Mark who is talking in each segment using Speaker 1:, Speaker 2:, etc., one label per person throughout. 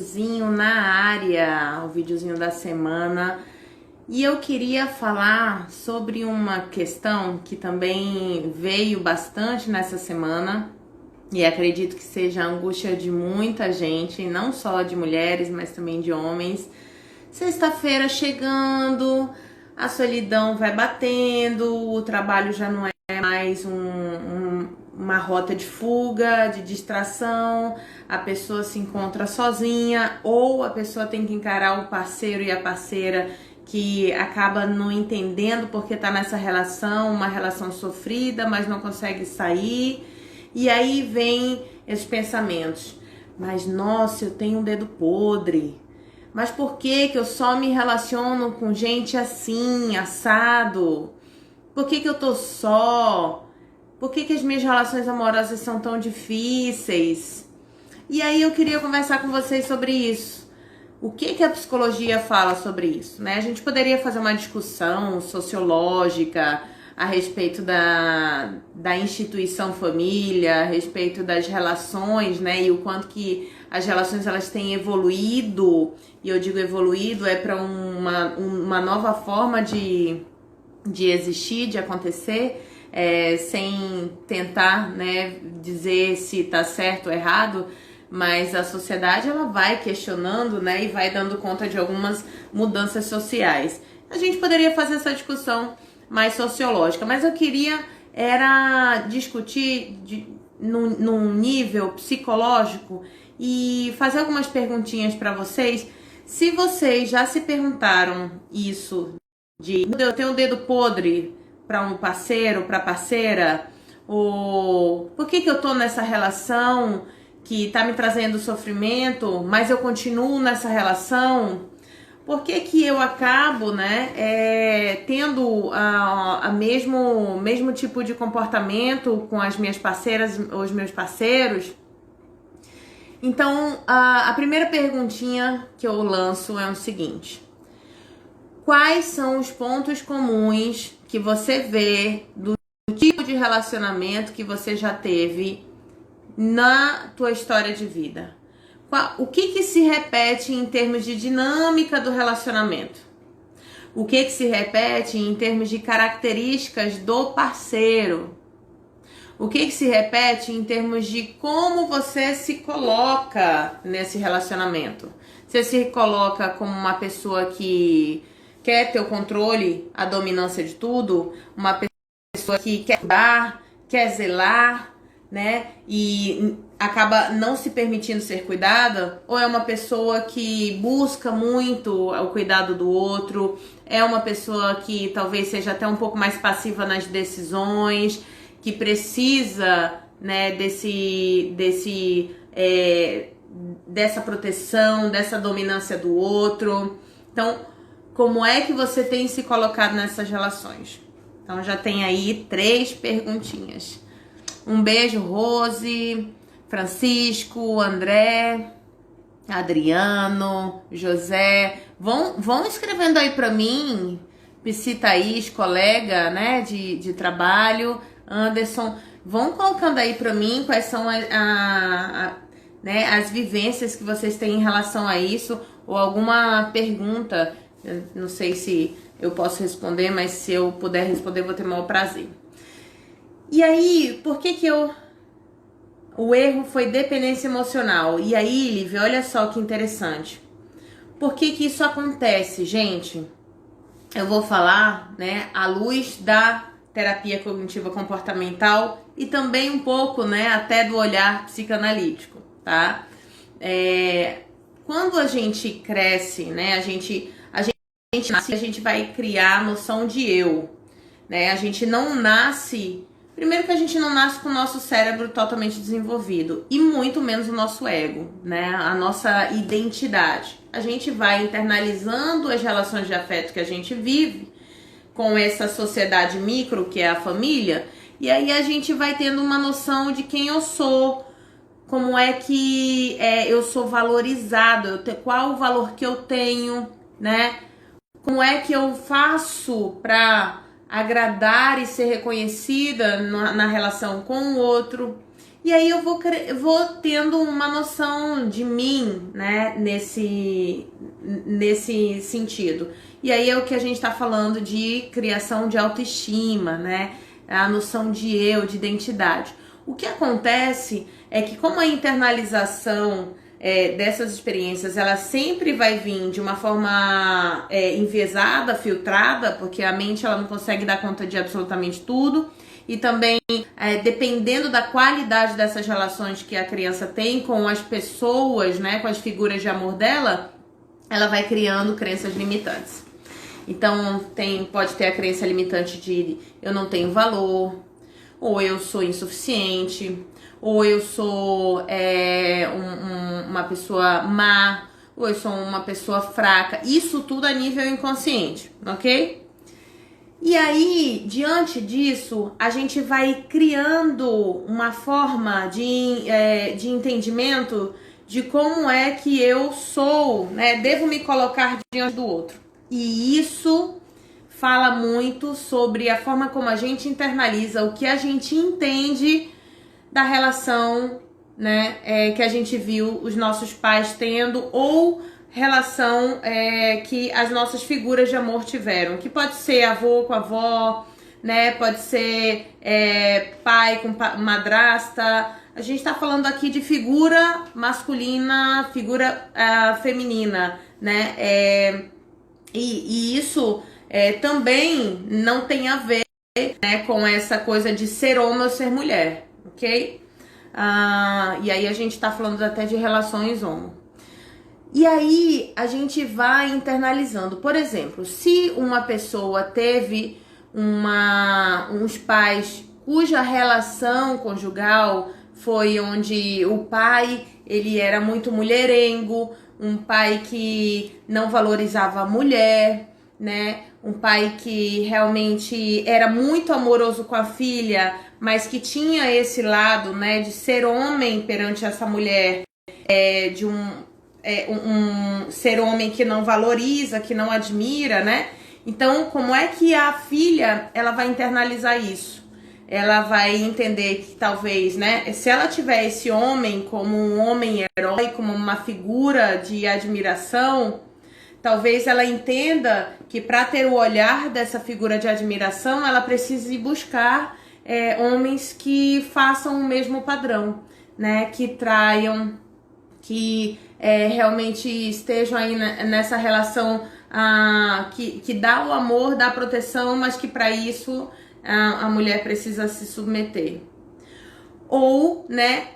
Speaker 1: videozinho na área, o videozinho da semana. E eu queria falar sobre uma questão que também veio bastante nessa semana e acredito que seja a angústia de muita gente, não só de mulheres, mas também de homens. Sexta-feira chegando, a solidão vai batendo, o trabalho já não é mais uma rota de fuga, de distração, a pessoa se encontra sozinha ou a pessoa tem que encarar o parceiro e a parceira que acaba não entendendo porque tá nessa relação, uma relação sofrida, mas não consegue sair. E aí vem esses pensamentos, mas nossa, eu tenho um dedo podre. Mas por que eu só me relaciono com gente assim, assado? Por que eu tô só? Por que as minhas relações amorosas são tão difíceis? E aí eu queria conversar com vocês sobre isso. O que a psicologia fala sobre isso, né? A gente poderia fazer uma discussão sociológica a respeito da instituição família, a respeito das relações, né? E o quanto que as relações elas têm evoluído, e eu digo evoluído é para uma nova forma de existir, de acontecer, sem tentar, né, dizer se tá certo ou errado, mas a sociedade ela vai questionando, né, e vai dando conta de algumas mudanças sociais. A gente poderia fazer essa discussão mais sociológica, mas eu queria era discutir num nível psicológico e fazer algumas perguntinhas para vocês. Se vocês já se perguntaram isso, de eu tenho um dedo podre para um parceiro, para parceira, ou por que eu tô nessa relação que tá me trazendo sofrimento, mas eu continuo nessa relação? Por que eu acabo, né, tendo o mesmo tipo de comportamento com as minhas parceiras, os meus parceiros? Então, a primeira perguntinha que eu lanço é o seguinte: quais são os pontos comuns que você vê do tipo de relacionamento que você já teve na tua história de vida? O que se repete em termos de dinâmica do relacionamento? O que se repete em termos de características do parceiro? O que se repete em termos de como você se coloca nesse relacionamento? Você se coloca como uma pessoa que quer ter o controle, a dominância de tudo? Uma pessoa que quer cuidar, quer zelar, né? E acaba não se permitindo ser cuidada? Ou é uma pessoa que busca muito o cuidado do outro? É uma pessoa que talvez seja até um pouco mais passiva nas decisões, que precisa, né, dessa proteção, dessa dominância do outro? Então, como é que você tem se colocado nessas relações? Então já tem aí 3 perguntinhas. Um beijo, Rose, Francisco, André, Adriano, José. Vão escrevendo aí pra mim, Psi Thaís, colega, né, de trabalho, Anderson. Vão colocando aí pra mim quais são né, as vivências que vocês têm em relação a isso, ou alguma pergunta. Eu não sei se eu posso responder, mas se eu puder responder, vou ter o maior prazer. E aí, por que o erro foi dependência emocional? E aí, Lívia, olha só que interessante. Por que isso acontece, gente? Eu vou falar, né, à luz da terapia cognitiva comportamental e também um pouco, né, até do olhar psicanalítico, tá? Quando a gente cresce, né, a gente nasce, a gente vai criar a noção de eu, né? A gente não nasce... Primeiro que a gente não nasce com o nosso cérebro totalmente desenvolvido e muito menos o nosso ego, né? A nossa identidade. A gente vai internalizando as relações de afeto que a gente vive com essa sociedade micro que é a família, e aí a gente vai tendo uma noção de quem eu sou, como é que eu sou valorizado, qual o valor que eu tenho, né? Como é que eu faço para agradar e ser reconhecida na relação com o outro. E aí eu vou tendo uma noção de mim, né, nesse sentido. E aí é o que a gente está falando de criação de autoestima, né, a noção de eu, de identidade. O que acontece é que como a internalização dessas experiências, ela sempre vai vir de uma forma enviesada, filtrada, porque a mente ela não consegue dar conta de absolutamente tudo. E também, dependendo da qualidade dessas relações que a criança tem com as pessoas, né, com as figuras de amor dela, ela vai criando crenças limitantes. Então, pode ter a crença limitante de eu não tenho valor, ou eu sou insuficiente, ou eu sou uma pessoa má, ou eu sou uma pessoa fraca. Isso tudo a nível inconsciente, ok? E aí, diante disso, a gente vai criando uma forma de entendimento de como é que eu sou, né? Devo me colocar diante do outro. E isso fala muito sobre a forma como a gente internaliza, o que a gente entende da relação, né, que a gente viu os nossos pais tendo, ou relação que as nossas figuras de amor tiveram, que pode ser avô com avó, né, pode ser pai com madrasta. A gente está falando aqui de figura masculina, figura feminina, né, e isso também não tem a ver, né, com essa coisa de ser homem ou ser mulher, ok? E aí a gente tá falando até de relações homo. E aí a gente vai internalizando. Por exemplo, se uma pessoa teve uns pais cuja relação conjugal foi onde o pai ele era muito mulherengo, um pai que não valorizava a mulher, né? Um pai que realmente era muito amoroso com a filha, mas que tinha esse lado, né, de ser homem perante essa mulher, de um ser homem que não valoriza, que não admira, né? Então, como é que a filha ela vai internalizar isso? Ela vai entender que talvez, né, se ela tiver esse homem como um homem herói, como uma figura de admiração, talvez ela entenda que para ter o olhar dessa figura de admiração, ela precise buscar homens que façam o mesmo padrão, né? Que traiam, que realmente estejam aí nessa relação que dá o amor, dá a proteção, mas que para isso a mulher precisa se submeter. Ou, né,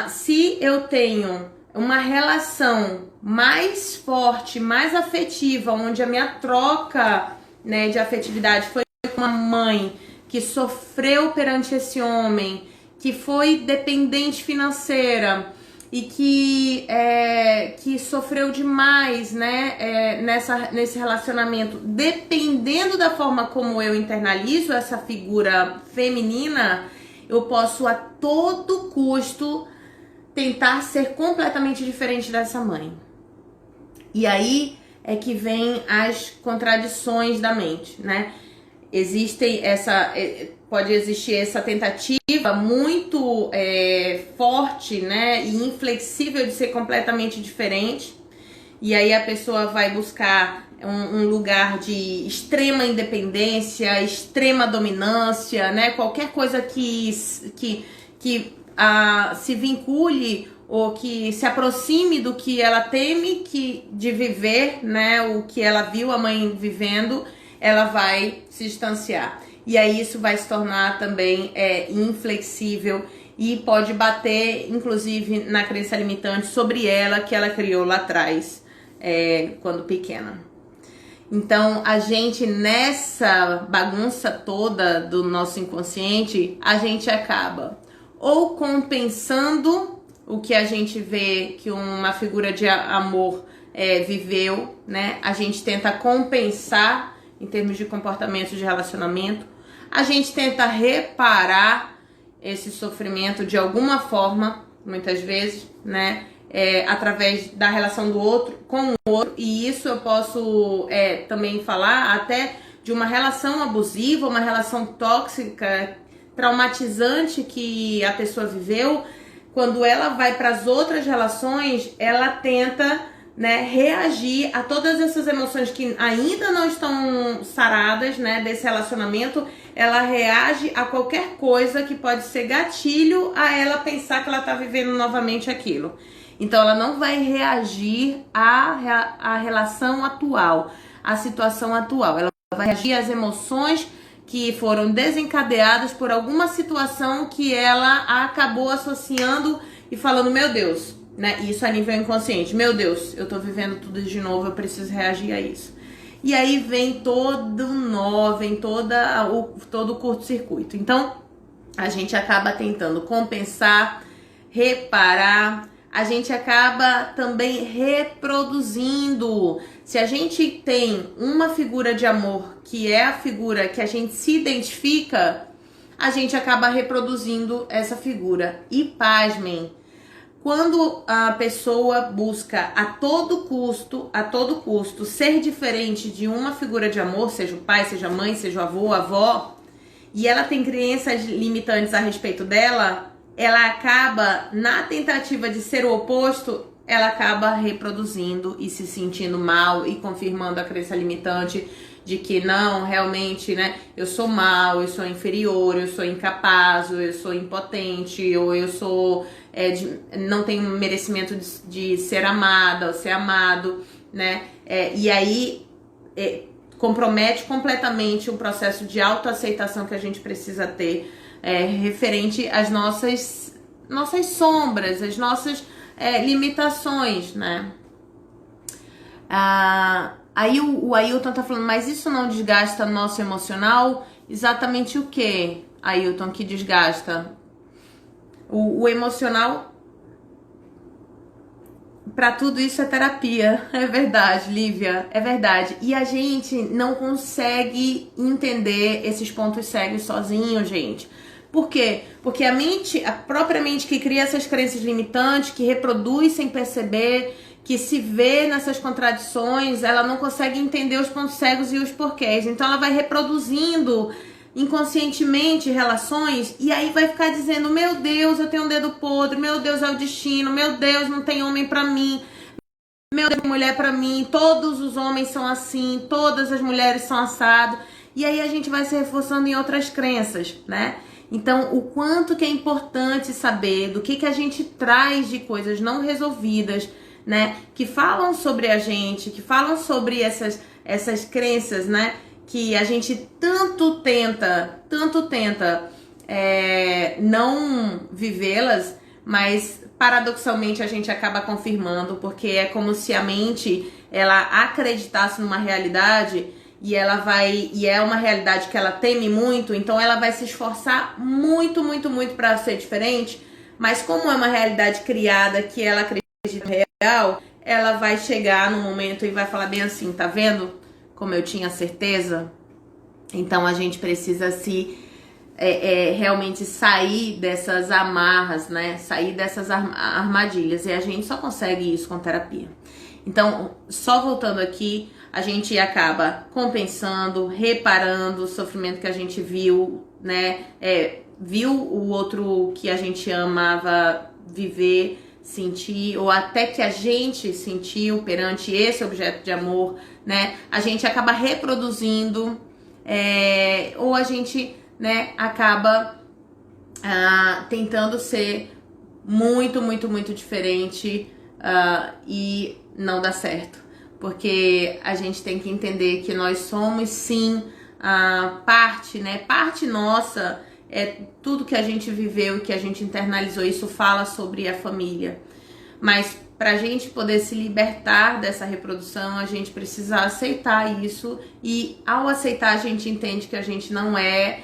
Speaker 1: se eu tenho uma relação mais forte, mais afetiva, onde a minha troca, né, de afetividade foi com uma mãe que sofreu perante esse homem, que foi dependente financeira e que sofreu demais, né, nesse relacionamento, dependendo da forma como eu internalizo essa figura feminina, eu posso a todo custo tentar ser completamente diferente dessa mãe. E aí é que vem as contradições da mente, né? Pode existir essa tentativa muito forte, né, e inflexível de ser completamente diferente. E aí a pessoa vai buscar um lugar de extrema independência, extrema dominância, né? Qualquer coisa que se vincule ou que se aproxime do que ela teme de viver, né? O que ela viu a mãe vivendo, ela vai se distanciar. E aí isso vai se tornar também inflexível e pode bater, inclusive, na crença limitante sobre ela que ela criou lá atrás, quando pequena. Então, a gente, nessa bagunça toda do nosso inconsciente, a gente acaba ou compensando o que a gente vê que uma figura de amor viveu, né? A gente tenta compensar em termos de comportamento de relacionamento. A gente tenta reparar esse sofrimento de alguma forma, muitas vezes, né? Através da relação do outro com o outro. E isso eu posso também falar até de uma relação abusiva, uma relação tóxica, traumatizante que a pessoa viveu, quando ela vai para as outras relações, ela tenta, né, reagir a todas essas emoções que ainda não estão saradas, né, desse relacionamento. Ela reage a qualquer coisa que pode ser gatilho a ela pensar que ela tá vivendo novamente aquilo. Então ela não vai reagir à relação atual, à situação atual. Ela vai reagir às emoções que foram desencadeadas por alguma situação que ela acabou associando e falando, meu Deus, né? Isso a nível inconsciente. Meu Deus, eu tô vivendo tudo de novo, eu preciso reagir a isso. E aí vem todo nó, vem todo o curto-circuito. Então, a gente acaba tentando compensar, reparar, a gente acaba também reproduzindo. Se a gente tem uma figura de amor que é a figura que a gente se identifica, a gente acaba reproduzindo essa figura. E pasmem, quando a pessoa busca a todo custo ser diferente de uma figura de amor, seja o pai, seja a mãe, seja o avô, a avó, e ela tem crenças limitantes a respeito dela, ela acaba, na tentativa de ser o oposto, ela acaba reproduzindo e se sentindo mal e confirmando a crença limitante de que não, realmente, né, eu sou mal, eu sou inferior, eu sou incapaz, ou eu sou impotente, ou eu sou não tenho merecimento de ser amada ou ser amado, né, e aí compromete completamente o processo de autoaceitação que a gente precisa ter referente às nossas sombras, às nossas limitações, né? Aí o Ailton tá falando, mas isso não desgasta nosso emocional? Exatamente o que, Ailton, que desgasta? O emocional, para tudo isso é terapia. É verdade, Lívia, é verdade. E a gente não consegue entender esses pontos cegos sozinho, gente. Por quê? Porque a própria mente que cria essas crenças limitantes, que reproduz sem perceber, que se vê nessas contradições, ela não consegue entender os pontos cegos e os porquês. Então ela vai reproduzindo inconscientemente relações e aí vai ficar dizendo, meu Deus, eu tenho um dedo podre, meu Deus, é o destino, meu Deus, não tem homem pra mim, meu Deus, mulher pra mim, todos os homens são assim, todas as mulheres são assado. E aí a gente vai se reforçando em outras crenças, né? Então, o quanto que é importante saber do que a gente traz de coisas não resolvidas, né? Que falam sobre a gente, que falam sobre essas crenças, né? Que a gente tanto tenta não vivê-las, mas paradoxalmente a gente acaba confirmando, porque é como se a mente ela acreditasse numa realidade e é uma realidade que ela teme muito, então ela vai se esforçar muito para ser diferente, mas como é uma realidade criada que ela acredita real, ela vai chegar no momento e vai falar bem assim, tá vendo? Como eu tinha certeza. Então a gente precisa realmente sair dessas amarras, né? Sair dessas armadilhas. E a gente só consegue isso com terapia. Então, só voltando aqui, a gente acaba compensando, reparando o sofrimento que a gente viu, né? Viu o outro que a gente amava viver, sentir, ou até que a gente sentiu perante esse objeto de amor, né? A gente acaba reproduzindo, ou a gente, né, acaba tentando ser muito diferente e não dá certo. Porque a gente tem que entender que nós somos sim parte, né? Parte nossa é tudo que a gente viveu, que a gente internalizou. Isso fala sobre a família. Mas pra gente poder se libertar dessa reprodução, a gente precisa aceitar isso. E ao aceitar, a gente entende que a gente não é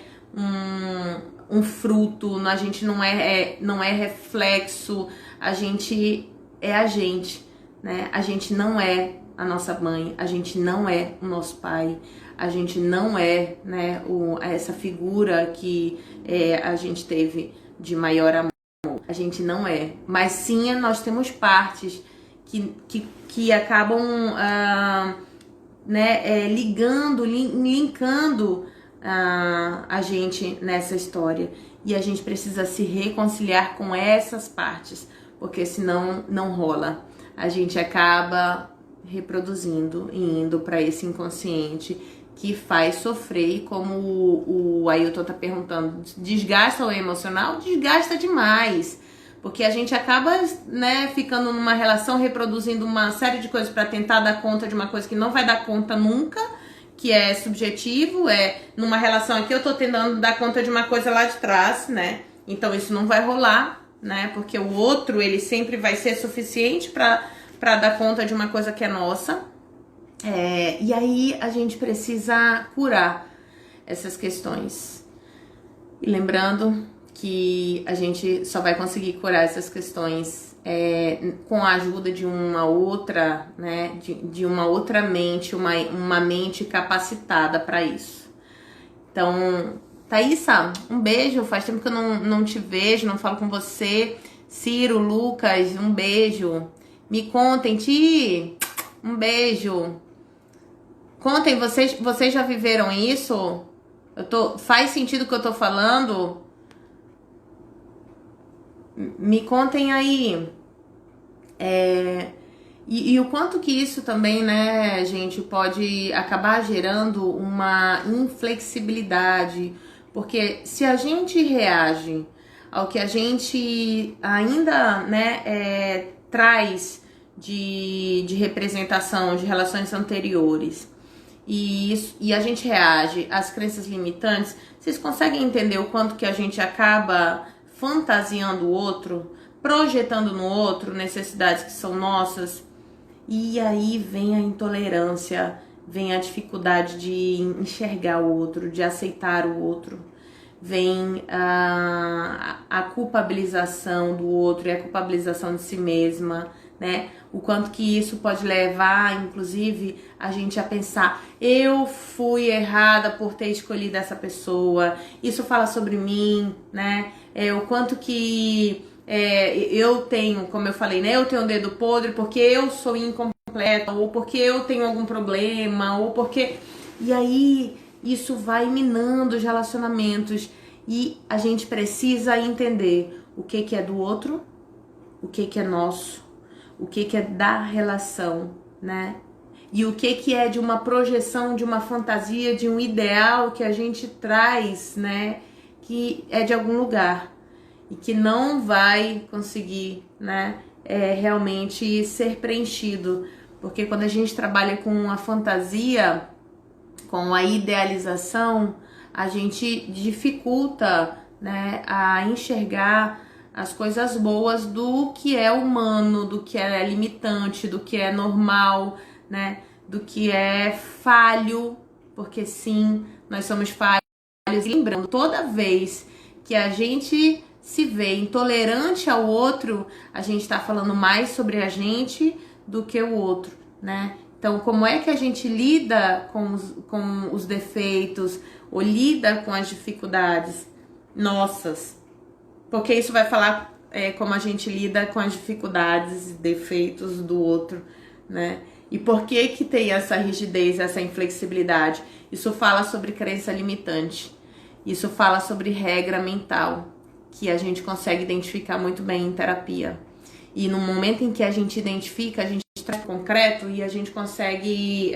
Speaker 1: um fruto, a gente não é reflexo, a gente é a gente, né? A gente não é a nossa mãe, a gente não é o nosso pai, a gente não é, né, essa figura que a gente teve de maior amor. A gente não é, mas sim nós temos partes que acabam linkando a gente nessa história. E a gente precisa se reconciliar com essas partes, porque senão não rola. A gente acaba reproduzindo e indo para esse inconsciente que faz sofrer. E como o Ailton tá perguntando, desgasta o emocional? Desgasta demais. Porque a gente acaba, né, ficando numa relação, reproduzindo uma série de coisas para tentar dar conta de uma coisa que não vai dar conta nunca, que é subjetivo, numa relação aqui eu tô tentando dar conta de uma coisa lá de trás, né? Então isso não vai rolar, né? Porque o outro, ele sempre vai ser suficiente para dar conta de uma coisa que é nossa. E aí a gente precisa curar essas questões. E lembrando que a gente só vai conseguir curar essas questões com a ajuda de uma outra, né, de uma outra mente, uma mente capacitada para isso. Então, Thaísa, um beijo, faz tempo que eu não te vejo, não falo com você. Ciro, Lucas, um beijo. Me contem, Ti, um beijo. Contem, vocês já viveram isso? Faz sentido o que eu tô falando? Me contem aí. E o quanto que isso também, né, gente, pode acabar gerando uma inflexibilidade. Porque se a gente reage ao que a gente ainda, né, traz de representação de relações anteriores, e a gente reage às crenças limitantes, vocês conseguem entender o quanto que a gente acaba fantasiando o outro, projetando no outro necessidades que são nossas? E aí vem a intolerância, vem a dificuldade de enxergar o outro, de aceitar o outro, vem a culpabilização do outro e a culpabilização de si mesma, né? O quanto que isso pode levar, inclusive, a gente a pensar: eu fui errada por ter escolhido essa pessoa, isso fala sobre mim, né? O quanto que eu tenho, como eu falei, né? Eu tenho um dedo podre porque eu sou incompleta, ou porque eu tenho algum problema, ou porque... E aí, isso vai minando os relacionamentos. E a gente precisa entender o que é do outro, o que é nosso, o que é da relação, né? E o que é de uma projeção, de uma fantasia, de um ideal que a gente traz, né? Que é de algum lugar e que não vai conseguir, né, realmente ser preenchido. Porque quando a gente trabalha com a fantasia, com a idealização, a gente dificulta, né, a enxergar as coisas boas do que é humano, do que é limitante, do que é normal, né, do que é falho, porque sim, nós somos falhos. E lembrando, toda vez que a gente se vê intolerante ao outro, a gente está falando mais sobre a gente do que o outro, né? Então, como é que a gente lida com os defeitos ou lida com as dificuldades nossas? Porque isso vai falar como a gente lida com as dificuldades e defeitos do outro, né? E por que tem essa rigidez, essa inflexibilidade? Isso fala sobre crença limitante. Isso fala sobre regra mental, que a gente consegue identificar muito bem em terapia. E no momento em que a gente identifica, a gente traz concreto e a gente consegue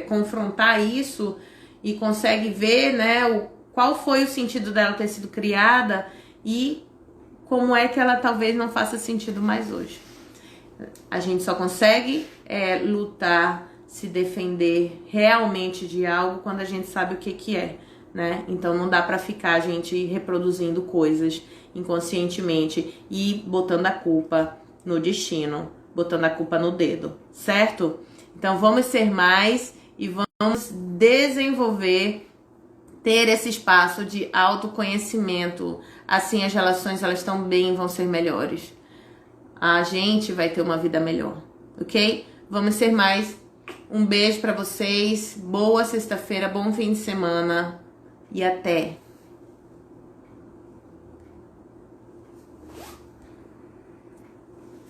Speaker 1: confrontar isso e consegue ver, né, qual foi o sentido dela ter sido criada e como é que ela talvez não faça sentido mais hoje. A gente só consegue lutar, se defender realmente de algo quando a gente sabe o que é, né? Então não dá pra ficar a gente reproduzindo coisas inconscientemente e botando a culpa no destino, botando a culpa no dedo, certo? Então vamos ser mais e vamos desenvolver, ter esse espaço de autoconhecimento. Assim as relações elas também vão ser melhores. A gente vai ter uma vida melhor, ok? Vamos ser mais. Um beijo pra vocês, boa sexta-feira, bom fim de semana e até!